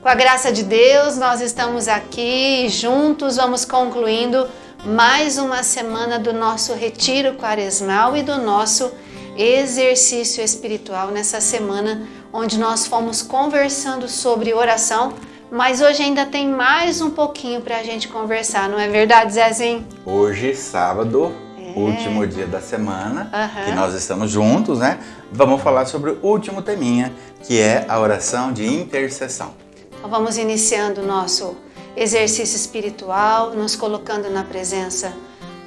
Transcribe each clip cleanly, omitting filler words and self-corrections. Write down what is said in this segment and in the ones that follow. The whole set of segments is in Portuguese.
Com a graça de Deus, nós estamos aqui e juntos vamos concluindo mais uma semana do nosso retiro quaresmal e do nosso exercício espiritual nessa semana onde nós fomos conversando sobre oração, mas hoje ainda tem mais um pouquinho para a gente conversar, não é verdade, Zezinho? Hoje, sábado, último dia da semana, que nós estamos juntos, né? Vamos falar sobre o último teminha, que é a oração de intercessão. Então vamos iniciando o nosso exercício espiritual, nos colocando na presença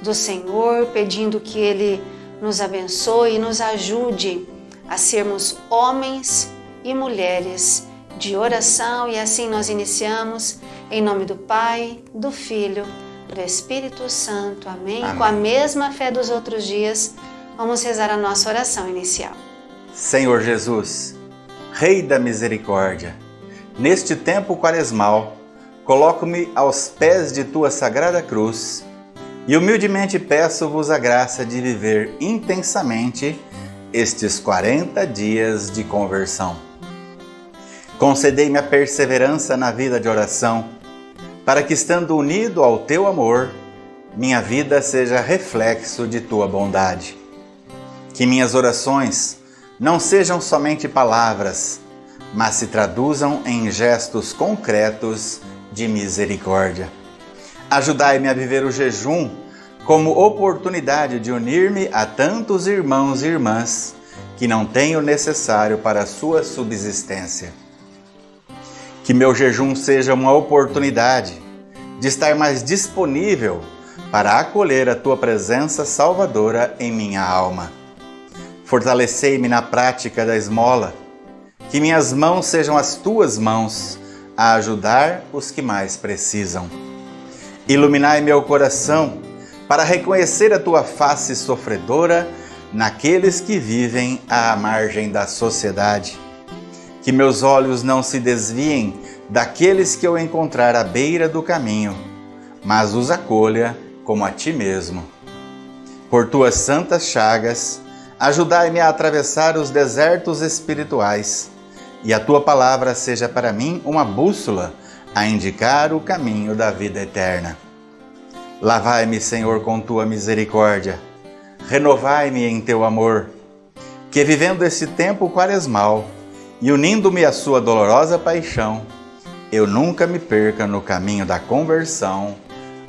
do Senhor, pedindo que Ele nos abençoe e nos ajude a sermos homens e mulheres de oração. E assim nós iniciamos em nome do Pai, do Filho, do Espírito Santo. Amém? Amém. Com a mesma fé dos outros dias, vamos rezar a nossa oração inicial. Senhor Jesus, Rei da Misericórdia, neste tempo quaresmal, coloco-me aos pés de Tua Sagrada Cruz e humildemente peço-vos a graça de viver intensamente estes 40 dias de conversão. Concedei-me a perseverança na vida de oração, para que, estando unido ao Teu amor, minha vida seja reflexo de Tua bondade. Que minhas orações não sejam somente palavras, mas se traduzam em gestos concretos de misericórdia. Ajudai-me a viver o jejum como oportunidade de unir-me a tantos irmãos e irmãs que não têm o necessário para a sua subsistência. Que meu jejum seja uma oportunidade de estar mais disponível para acolher a Tua presença salvadora em minha alma. Fortalecei-me na prática da esmola, que minhas mãos sejam as Tuas mãos a ajudar os que mais precisam. Iluminai meu coração para reconhecer a Tua face sofredora naqueles que vivem à margem da sociedade. Que meus olhos não se desviem daqueles que eu encontrar à beira do caminho, mas os acolha como a Ti mesmo. Por Tuas santas chagas, ajudai-me a atravessar os desertos espirituais, e a Tua palavra seja para mim uma bússola a indicar o caminho da vida eterna. Lavai-me, Senhor, com Tua misericórdia, renovai-me em Teu amor, que vivendo esse tempo quaresmal e unindo-me à Sua dolorosa paixão, eu nunca me perca no caminho da conversão.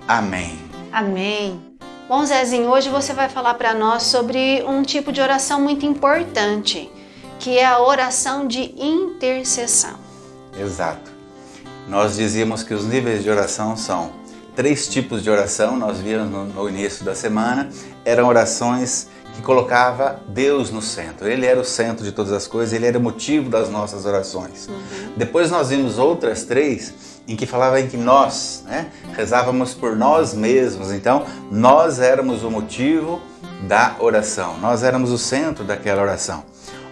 Amém. Amém. Bom, Zezinho, hoje você vai falar para nós sobre um tipo de oração muito importante, que é a oração de intercessão. Exato. Nós dizíamos que os níveis de oração são 3 tipos de oração, nós vimos no início da semana, eram orações que colocava Deus no centro. Ele era o centro de todas as coisas, Ele era o motivo das nossas orações. Depois nós vimos outras 3 em que falava em que nós, rezávamos por nós mesmos. Então, nós éramos o motivo da oração, nós éramos o centro daquela oração.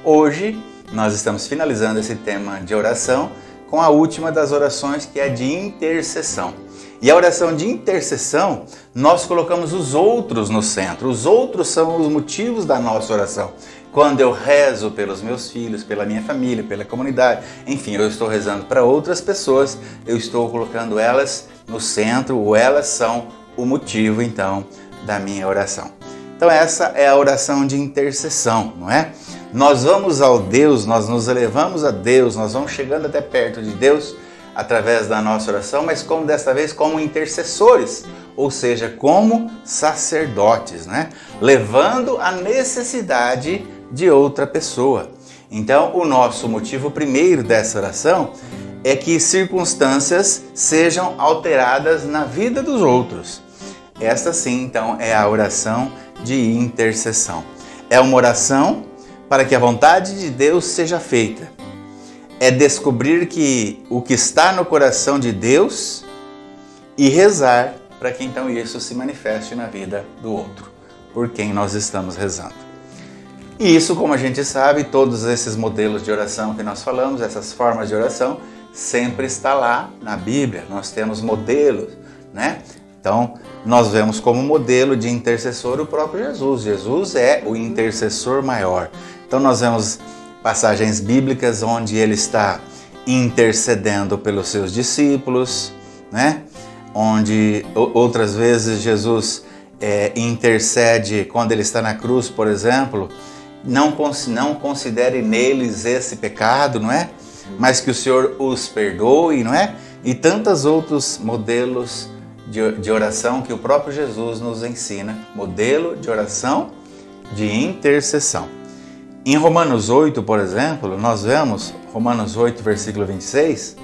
Hoje, nós estamos finalizando esse tema de oração com a última das orações, que é de intercessão. E a oração de intercessão, nós colocamos os outros no centro. Os outros são os motivos da nossa oração. Quando eu rezo pelos meus filhos, pela minha família, pela comunidade, enfim, eu estou rezando para outras pessoas, eu estou colocando elas no centro, ou elas são o motivo, então, da minha oração. Então essa é a oração de intercessão, não é? Nós vamos ao Deus, nós nos elevamos a Deus, nós vamos chegando até perto de Deus através da nossa oração, mas como desta vez como intercessores, ou seja, como sacerdotes, né? Levando a necessidade de outra pessoa. Então, o nosso motivo primeiro dessa oração é que circunstâncias sejam alteradas na vida dos outros. Esta sim, então, é a oração de intercessão. É uma oração para que a vontade de Deus seja feita. É descobrir que o que está no coração de Deus e rezar para que então isso se manifeste na vida do outro, por quem nós estamos rezando. E isso, como a gente sabe, todos esses modelos de oração que nós falamos, essas formas de oração, sempre está lá na Bíblia. Nós temos modelos, né? Então, nós vemos como modelo de intercessor o próprio Jesus. Jesus é o intercessor maior. Então, nós vemos passagens bíblicas onde ele está intercedendo pelos seus discípulos, né? Onde outras vezes Jesus intercede quando ele está na cruz, por exemplo. Não considere neles esse pecado, não é? Mas que o Senhor os perdoe, não é? E tantos outros modelos de oração que o próprio Jesus nos ensina. Modelo de oração de intercessão. Em Romanos 8, por exemplo, nós vemos, Romanos 8, versículo 26,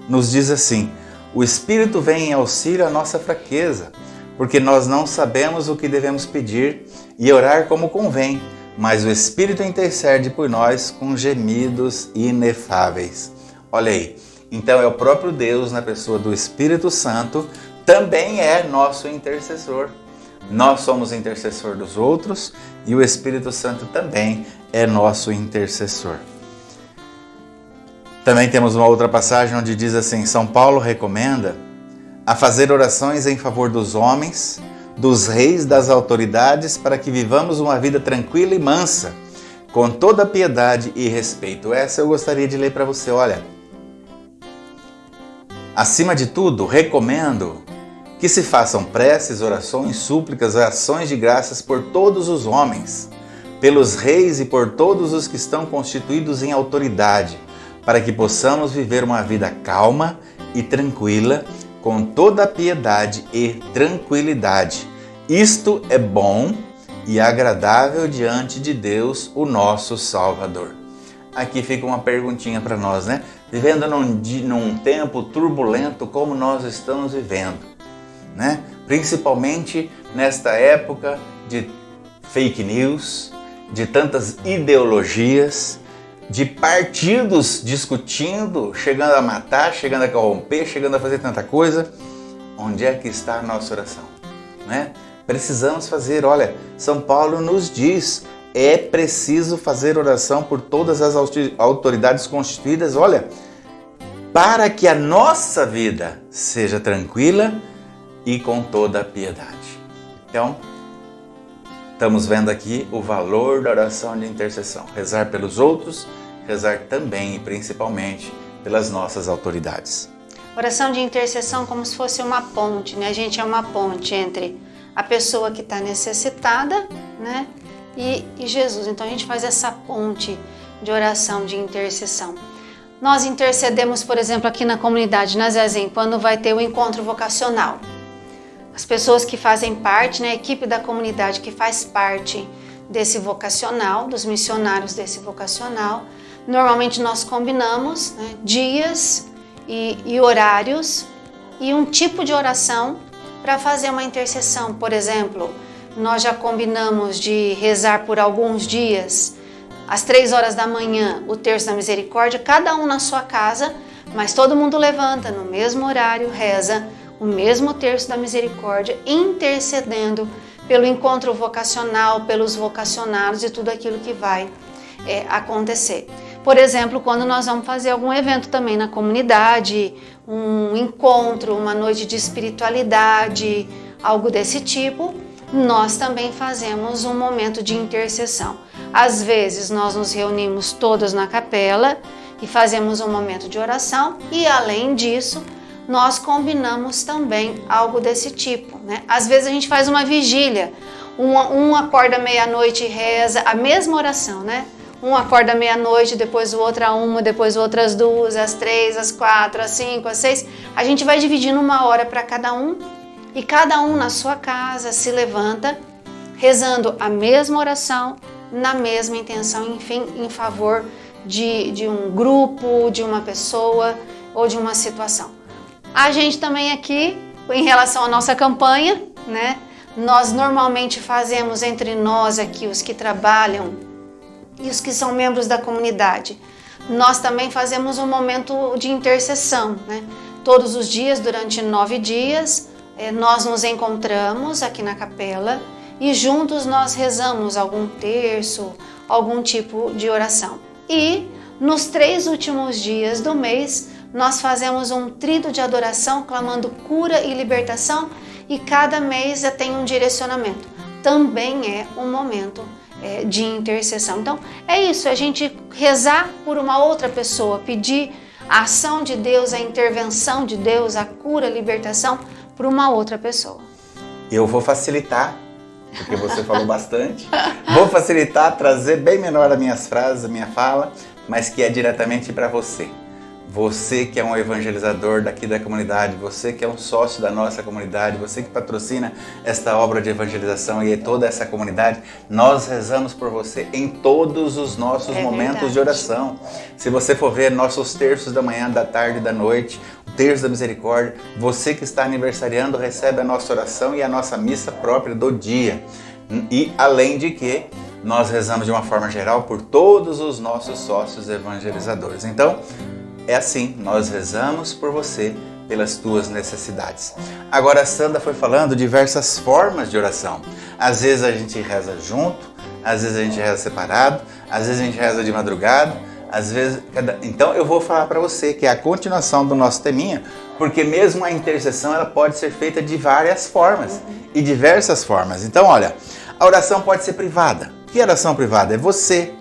nos diz assim: o Espírito vem em auxílio à nossa fraqueza, porque nós não sabemos o que devemos pedir e orar como convém, mas o Espírito intercede por nós com gemidos inefáveis. Olha aí, então é o próprio Deus, na pessoa do Espírito Santo, também é nosso intercessor. Nós somos intercessor dos outros e o Espírito Santo também é nosso intercessor. Também temos uma outra passagem onde diz assim: São Paulo recomenda a fazer orações em favor dos homens, dos reis, das autoridades, para que vivamos uma vida tranquila e mansa, com toda piedade e respeito. Essa eu gostaria de ler para você. Olha, acima de tudo, recomendo que se façam preces, orações, súplicas, ações de graças por todos os homens, pelos reis e por todos os que estão constituídos em autoridade, para que possamos viver uma vida calma e tranquila, com toda a piedade e tranquilidade. Isto é bom e agradável diante de Deus, o nosso Salvador. Aqui fica uma perguntinha para nós, né? Vivendo num tempo turbulento como nós estamos vivendo, né? Principalmente nesta época de fake news, de tantas ideologias, de partidos discutindo, chegando a matar, chegando a corromper, chegando a fazer tanta coisa. Onde é que está a nossa oração, né? Precisamos fazer, olha, São Paulo nos diz, é preciso fazer oração por todas as autoridades constituídas, olha, para que a nossa vida seja tranquila e com toda a piedade. Então, estamos vendo aqui o valor da oração de intercessão. Rezar pelos outros, rezar também e principalmente pelas nossas autoridades. Oração de intercessão como se fosse uma ponte, né? A gente é uma ponte entre a pessoa que está necessitada, né? E Jesus. Então a gente faz essa ponte de oração de intercessão. Nós intercedemos, por exemplo, aqui na comunidade Nazazim, quando vai ter o encontro vocacional. As pessoas que fazem parte, né, a equipe da comunidade que faz parte desse vocacional, dos missionários desse vocacional, normalmente nós combinamos, né, dias e horários e um tipo de oração para fazer uma intercessão. Por exemplo, nós já combinamos de rezar por alguns dias, às 3 horas da manhã, o Terço da Misericórdia, cada um na sua casa, mas todo mundo levanta no mesmo horário, reza o mesmo Terço da Misericórdia, intercedendo pelo encontro vocacional, pelos vocacionados e tudo aquilo que vai acontecer. Por exemplo, quando nós vamos fazer algum evento também na comunidade, um encontro, uma noite de espiritualidade, algo desse tipo, nós também fazemos um momento de intercessão. Às vezes nós nos reunimos todos na capela e fazemos um momento de oração e, além disso, nós combinamos também algo desse tipo, né? Às vezes a gente faz uma vigília, um acorda meia-noite e reza a mesma oração, né? Um acorda meia-noite, depois o outro a 1, depois o outro às 2, às 3, às 4, às 5, às 6. A gente vai dividindo 1 hora para cada um e cada um na sua casa se levanta rezando a mesma oração, na mesma intenção, enfim, em favor de um grupo, de uma pessoa ou de uma situação. A gente também aqui, em relação à nossa campanha, né? Nós normalmente fazemos entre nós aqui, os que trabalham e os que são membros da comunidade, nós também fazemos um momento de intercessão, né? Todos os dias, durante 9 dias, nós nos encontramos aqui na capela e juntos nós rezamos algum terço, algum tipo de oração. E nos 3 últimos dias do mês, nós fazemos um tríduo de adoração clamando cura e libertação, e cada mês tem um direcionamento. Também é um momento de intercessão. Então é isso, a gente rezar por uma outra pessoa, pedir a ação de Deus, a intervenção de Deus, a cura, a libertação por uma outra pessoa. Eu vou facilitar, porque você falou bastante. Vou facilitar, trazer bem menor as minhas frases, a minha fala, mas que é diretamente para você. Você que é um evangelizador daqui da comunidade, você que é um sócio da nossa comunidade, você que patrocina esta obra de evangelização e toda essa comunidade, nós rezamos por você em todos os nossos momentos de oração. Se você for ver nossos terços da manhã, da tarde e da noite, o terço da misericórdia, você que está aniversariando recebe a nossa oração e a nossa missa própria do dia. E além de que nós rezamos de uma forma geral por todos os nossos sócios evangelizadores. Então, é assim, nós rezamos por você, pelas tuas necessidades. Agora a Sandra foi falando diversas formas de oração. Às vezes a gente reza junto, às vezes a gente reza separado, às vezes a gente reza de madrugada, às vezes... Então eu vou falar para você que é a continuação do nosso teminha, porque mesmo a intercessão ela pode ser feita de várias formas e diversas formas. Então olha, a oração pode ser privada. Que oração privada? É você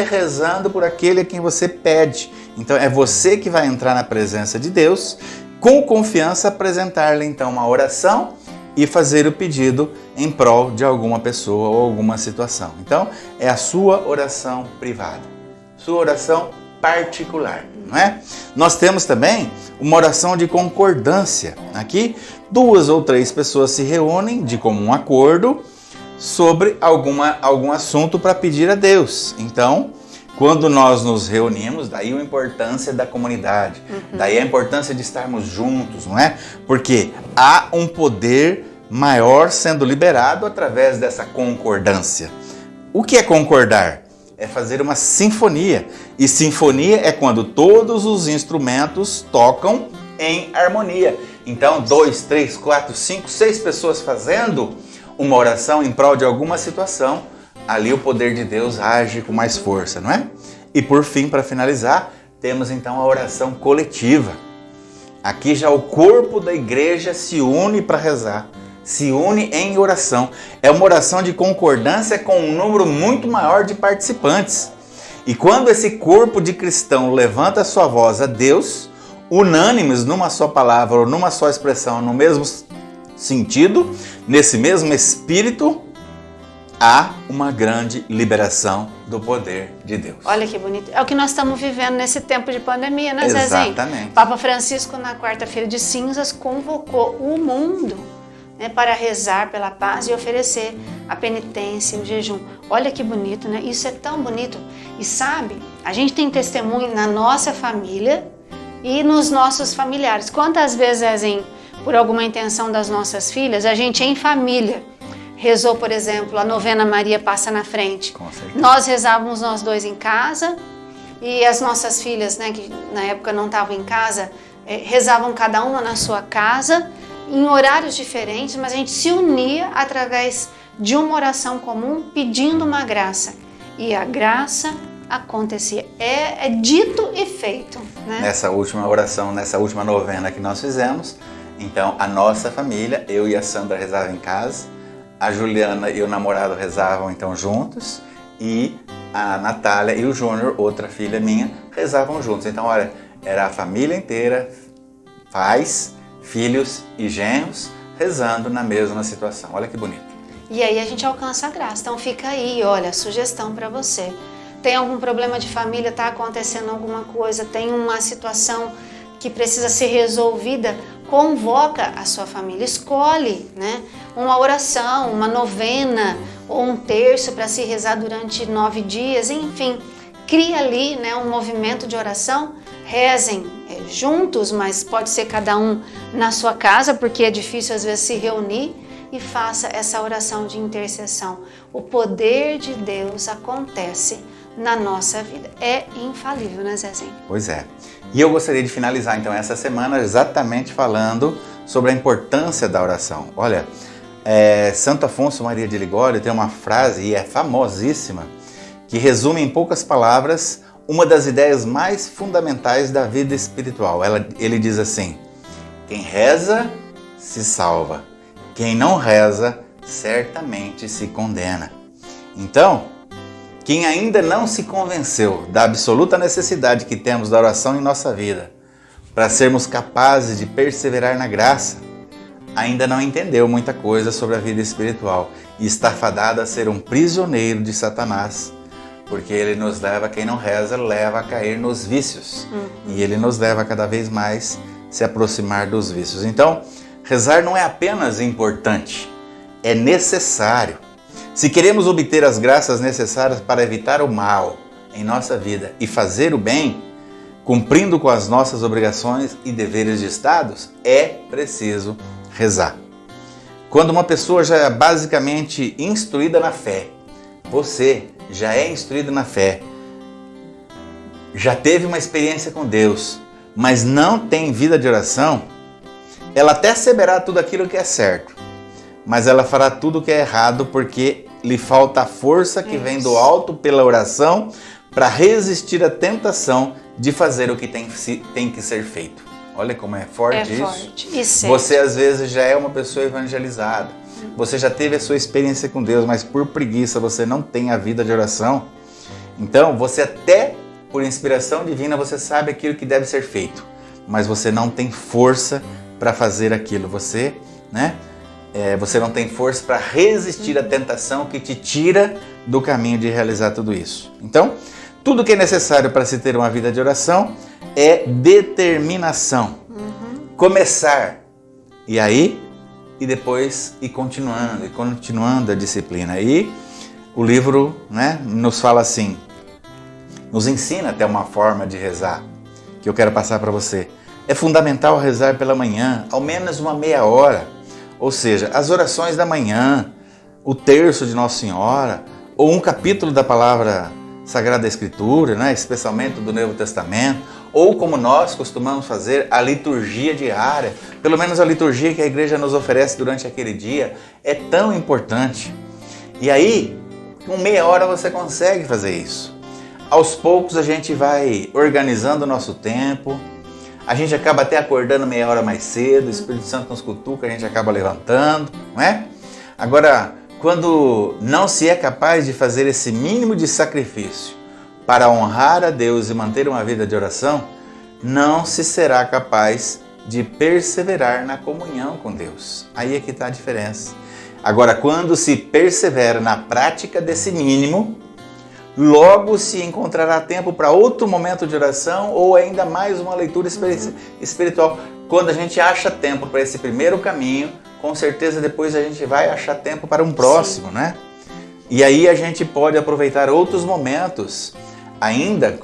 rezando por aquele a quem você pede. Então é você que vai entrar na presença de Deus, com confiança apresentar-lhe então uma oração e fazer o pedido em prol de alguma pessoa ou alguma situação. Então é a sua oração privada, sua oração particular, não é? Nós temos também uma oração de concordância. Aqui 2 ou 3 pessoas se reúnem de comum acordo sobre algum assunto para pedir a Deus. Então, quando nós nos reunimos, daí a importância da comunidade, daí a importância de estarmos juntos, não é? Porque há um poder maior sendo liberado através dessa concordância. O que é concordar? É fazer uma sinfonia. E sinfonia é quando todos os instrumentos tocam em harmonia. Então, 2, 3, 4, 5, 6 pessoas fazendo uma oração em prol de alguma situação, ali o poder de Deus age com mais força, não é? E por fim, para finalizar, temos então a oração coletiva. Aqui já o corpo da igreja se une para rezar, se une em oração. É uma oração de concordância com um número muito maior de participantes. E quando esse corpo de cristão levanta a sua voz a Deus, unânimes numa só palavra ou numa só expressão, no mesmo sentido, nesse mesmo espírito, há uma grande liberação do poder de Deus. Olha que bonito. É o que nós estamos vivendo nesse tempo de pandemia, né, Zezinho? Exatamente. Papa Francisco, na quarta-feira de cinzas, convocou o mundo, né, para rezar pela paz e oferecer a penitência, o jejum. Olha que bonito, né? Isso é tão bonito. E sabe, a gente tem testemunho na nossa família e nos nossos familiares. Quantas vezes, Zezinho, por alguma intenção das nossas filhas, a gente em família rezou, por exemplo, a novena Maria Passa na Frente. Com certeza. Nós rezávamos nós dois em casa e as nossas filhas, né, que na época não estavam em casa, rezavam cada uma na sua casa, em horários diferentes, mas a gente se unia através de uma oração comum pedindo uma graça. E a graça acontecia. É dito e feito, né? Nessa última oração, nessa última novena que nós fizemos, então a nossa família, eu e a Sandra rezavam em casa, a Juliana e o namorado rezavam então juntos e a Natália e o Júnior, outra filha minha, rezavam juntos. Então, olha, era a família inteira, pais, filhos e genros, rezando na mesma situação. Olha que bonito. E aí a gente alcança a graça. Então fica aí, olha, sugestão para você. Tem algum problema de família, está acontecendo alguma coisa, tem uma situação que precisa ser resolvida, convoca a sua família, escolhe, né, uma oração, uma novena ou um terço para se rezar durante 9 dias, enfim, cria ali, né, um movimento de oração, rezem juntos, mas pode ser cada um na sua casa, porque é difícil às vezes se reunir, e faça essa oração de intercessão. O poder de Deus acontece na nossa vida. É infalível, né, Zezinho? Pois é. E eu gostaria de finalizar então essa semana exatamente falando sobre a importância da oração. Olha, Santo Afonso Maria de Ligório tem uma frase, e é famosíssima, que resume em poucas palavras uma das ideias mais fundamentais da vida espiritual. Ele diz assim: quem reza se salva, quem não reza certamente se condena. Então, quem ainda não se convenceu da absoluta necessidade que temos da oração em nossa vida, para sermos capazes de perseverar na graça, ainda não entendeu muita coisa sobre a vida espiritual e está fadado a ser um prisioneiro de Satanás, porque ele nos leva, quem não reza, leva a cair nos vícios. E ele nos leva a cada vez mais se aproximar dos vícios. Então, rezar não é apenas importante, é necessário. Se queremos obter as graças necessárias para evitar o mal em nossa vida e fazer o bem, cumprindo com as nossas obrigações e deveres de Estado, é preciso rezar. Quando uma pessoa já é basicamente instruída na fé, você já é instruído na fé, já teve uma experiência com Deus, mas não tem vida de oração, ela até saberá tudo aquilo que é certo, mas ela fará tudo o que é errado porque lhe falta a força que vem do alto pela oração para resistir à tentação de fazer o que tem que ser feito. Olha como é forte isso. Forte. Isso. Você às vezes já é uma pessoa evangelizada, você já teve a sua experiência com Deus, mas por preguiça você não tem a vida de oração. Então você até por inspiração divina você sabe aquilo que deve ser feito, mas você não tem força para fazer aquilo. Você não tem força para resistir à tentação que te tira do caminho de realizar tudo isso. Então, tudo que é necessário para se ter uma vida de oração é determinação. Começar. E depois ir continuando a disciplina. E o livro, nos fala assim, nos ensina até uma forma de rezar, que eu quero passar para você. É fundamental rezar pela manhã, ao menos uma meia hora. Ou seja, as orações da manhã, o terço de Nossa Senhora, ou um capítulo da palavra Sagrada da Escritura, especialmente do Novo Testamento, ou como nós costumamos fazer, a liturgia diária, pelo menos a liturgia que a igreja nos oferece durante aquele dia, é tão importante. E aí, com meia hora você consegue fazer isso. Aos poucos a gente vai organizando o nosso tempo, a gente acaba até acordando meia hora mais cedo, o Espírito Santo nos cutuca, a gente acaba levantando, não é? Agora, quando não se é capaz de fazer esse mínimo de sacrifício para honrar a Deus e manter uma vida de oração, não se será capaz de perseverar na comunhão com Deus. Aí é que está a diferença. Agora, quando se persevera na prática desse mínimo, logo se encontrará tempo para outro momento de oração ou ainda mais uma leitura espiritual. Quando a gente acha tempo para esse primeiro caminho, com certeza depois a gente vai achar tempo para um próximo, E aí a gente pode aproveitar outros momentos, ainda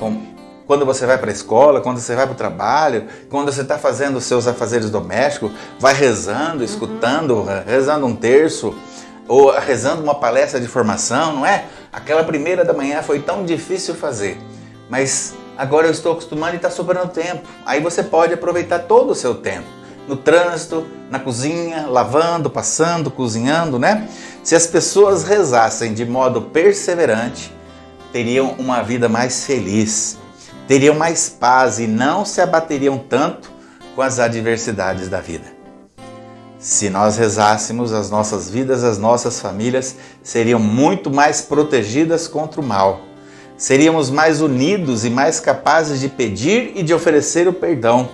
quando você vai para a escola, quando você vai para o trabalho, quando você está fazendo os seus afazeres domésticos, vai rezando, escutando, rezando um terço, ou rezando uma palestra de formação, não é? Aquela primeira da manhã foi tão difícil fazer, mas agora eu estou acostumando e está sobrando tempo. Aí você pode aproveitar todo o seu tempo, no trânsito, na cozinha, lavando, passando, cozinhando, Se as pessoas rezassem de modo perseverante, teriam uma vida mais feliz, teriam mais paz e não se abateriam tanto com as adversidades da vida. Se nós rezássemos, as nossas vidas, as nossas famílias seriam muito mais protegidas contra o mal. Seríamos mais unidos e mais capazes de pedir e de oferecer o perdão.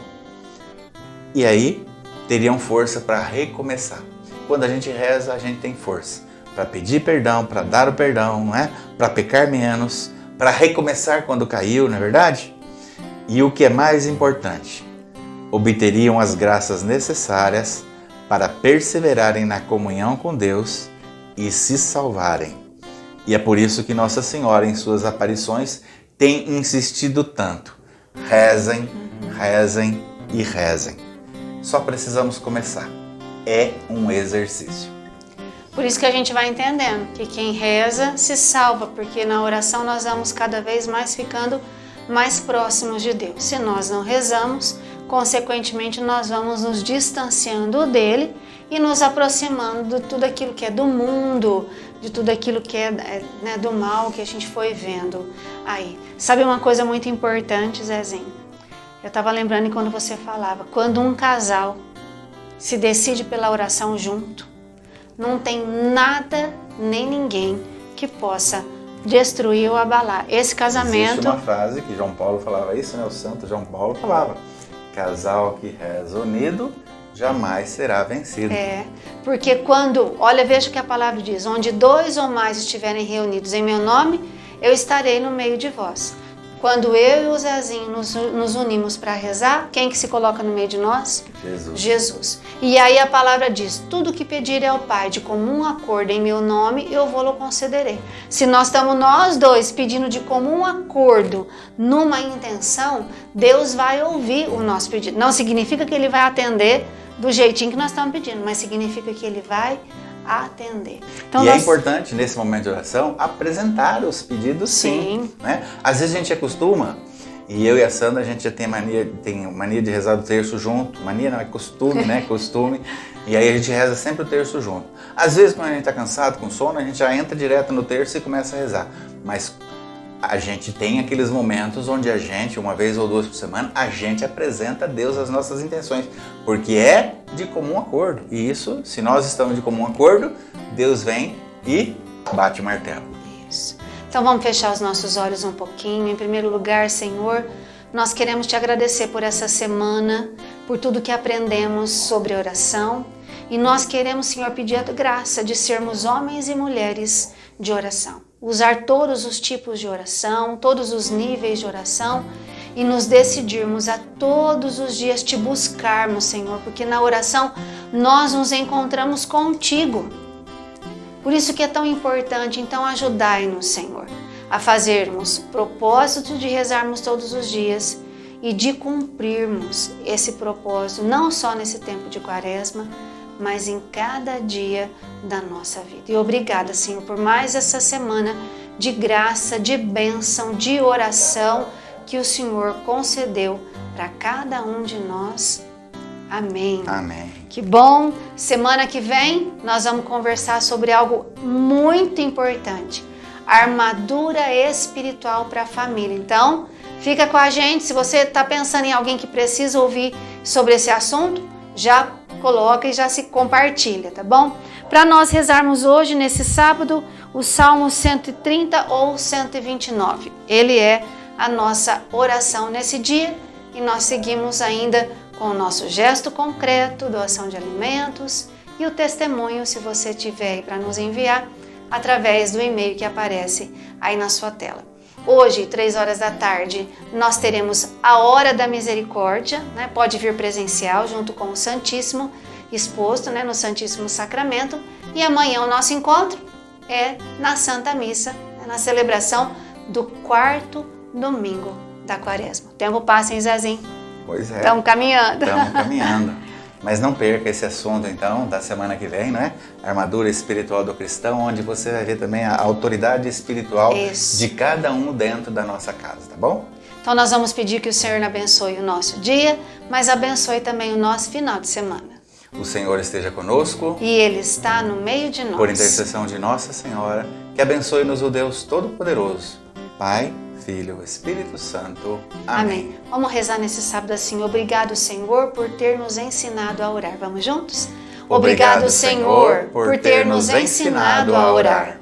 E aí, teriam força para recomeçar. Quando a gente reza, a gente tem força para pedir perdão, para dar o perdão, Para pecar menos, para recomeçar quando caiu, não é verdade? E o que é mais importante, obteriam as graças necessárias para perseverarem na comunhão com Deus e se salvarem. E é por isso que Nossa Senhora, em suas aparições, tem insistido tanto. Rezem, rezem e rezem. Só precisamos começar. É um exercício. Por isso que a gente vai entendendo que quem reza se salva, porque na oração nós vamos cada vez mais ficando mais próximos de Deus. Se nós não rezamos, consequentemente nós vamos nos distanciando dele e nos aproximando de tudo aquilo que é do mundo, de tudo aquilo que é, né, do mal que a gente foi vendo aí. Sabe uma coisa muito importante, Zezinho? Eu estava lembrando quando você falava, quando um casal se decide pela oração junto, não tem nada nem ninguém que possa destruir ou abalar esse casamento. Existe uma frase que João Paulo falava isso, né? O santo João Paulo falava, casal que reza unido jamais será vencido. Porque quando, olha, veja o que a palavra diz, onde 2 ou mais estiverem reunidos em meu nome, eu estarei no meio de vós. Quando eu e o Zezinho nos unimos para rezar, quem que se coloca no meio de nós? Jesus. E aí a palavra diz, tudo que pedir ao Pai de comum acordo em meu nome, eu vou-lo concederei. Se nós estamos nós dois pedindo de comum acordo numa intenção, Deus vai ouvir o nosso pedido. Não significa que Ele vai atender do jeitinho que nós estamos pedindo, mas significa que Ele vai atender. Então, é importante, nesse momento de oração, apresentar os pedidos sim. Né? Às vezes a gente acostuma, e eu e a Sandra, a gente já tem mania de rezar o terço junto. Mania não, é costume, né? Costume. E aí a gente reza sempre o terço junto. Às vezes, quando a gente está cansado, com sono, a gente já entra direto no terço e começa a rezar. Mas a gente tem aqueles momentos onde a gente, 1 vez ou 2 por semana, a gente apresenta a Deus as nossas intenções, porque é de comum acordo. E isso, se nós estamos de comum acordo, Deus vem e bate o martelo. Isso. Então vamos fechar os nossos olhos um pouquinho. Em primeiro lugar, Senhor, nós queremos te agradecer por essa semana, por tudo que aprendemos sobre oração. E nós queremos, Senhor, pedir a graça de sermos homens e mulheres de oração. Usar todos os tipos de oração, todos os níveis de oração e nos decidirmos a todos os dias te buscarmos, Senhor, porque na oração nós nos encontramos contigo. Por isso que é tão importante, então ajudai-nos, Senhor, a fazermos propósito de rezarmos todos os dias e de cumprirmos esse propósito, não só nesse tempo de Quaresma, mas em cada dia da nossa vida. E obrigada, Senhor, por mais essa semana de graça, de bênção, de oração que o Senhor concedeu para cada um de nós. Amém. Amém. Que bom! Semana que vem nós vamos conversar sobre algo muito importante. Armadura espiritual para a família. Então, fica com a gente. Se você está pensando em alguém que precisa ouvir sobre esse assunto, já coloca e já se compartilha, tá bom? Para nós rezarmos hoje, nesse sábado, o Salmo 130 ou 129. Ele é a nossa oração nesse dia e nós seguimos ainda com o nosso gesto concreto, doação de alimentos e o testemunho, se você tiver aí para nos enviar, através do e-mail que aparece aí na sua tela. Hoje, 3 horas da tarde, nós teremos a Hora da Misericórdia, né? Pode vir presencial junto com o Santíssimo exposto, né? No Santíssimo Sacramento. E amanhã o nosso encontro é na Santa Missa, né? Na celebração do 4º domingo da Quaresma. O tempo passa, hein, Zezinho? Pois é. Estamos caminhando. Estamos caminhando. Mas não perca esse assunto, então, da semana que vem, né? A armadura espiritual do cristão, onde você vai ver também a autoridade espiritual de cada um dentro da nossa casa, tá bom? Então nós vamos pedir que o Senhor abençoe o nosso dia, mas abençoe também o nosso final de semana. O Senhor esteja conosco. E Ele está no meio de nós. Por intercessão de Nossa Senhora, que abençoe-nos o Deus Todo-Poderoso, Pai, Filho, Espírito Santo. Amém. Vamos rezar nesse sábado assim. Obrigado, Senhor, por ter nos ensinado a orar. Vamos juntos? Obrigado, Senhor, por ter nos ensinado a orar.